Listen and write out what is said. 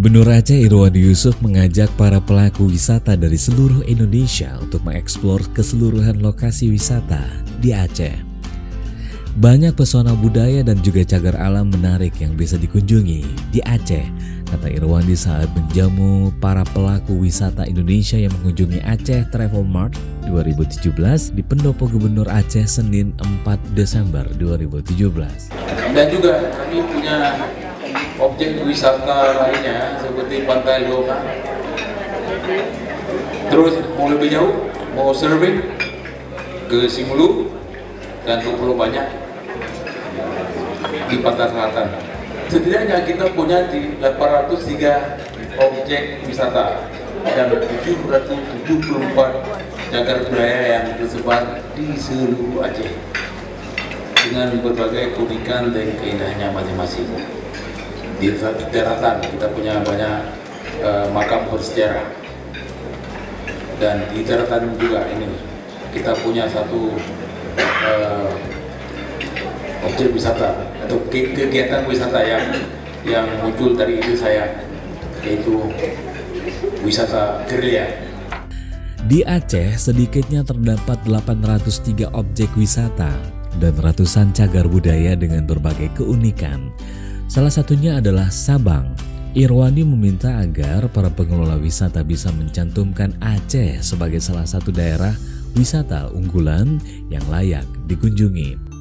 Gubernur Aceh Irwandi Yusuf mengajak para pelaku wisata dari seluruh Indonesia untuk mengeksplor keseluruhan lokasi wisata di Aceh. Banyak pesona budaya dan juga cagar alam menarik yang bisa dikunjungi di Aceh, kata Irwandi saat menjamu para pelaku wisata Indonesia yang mengunjungi Aceh Travel Mart 2017 di Pendopo Gubernur Aceh Senin 4 Desember 2017. Dan juga kami punya objek wisata lainnya seperti Pantai Loka. Terus mau lebih jauh, mau surfing ke Simulu dan ke Pulau Banyak di Pantai Selatan. Setidaknya kita punya 803 objek wisata dan 774 cagar budaya yang tersebar di seluruh Aceh dengan berbagai keunikan dan keindahannya masing-masing. Di daratan kita punya banyak makam bersejarah, dan di daratan juga ini kita punya satu objek wisata atau kegiatan wisata yang muncul dari ide saya, yaitu wisata gerilya. Di Aceh sedikitnya terdapat 803 objek wisata dan ratusan cagar budaya dengan berbagai keunikan. Salah satunya adalah Sabang. Irwandi meminta agar para pengelola wisata bisa mencantumkan Aceh sebagai salah satu daerah wisata unggulan yang layak dikunjungi.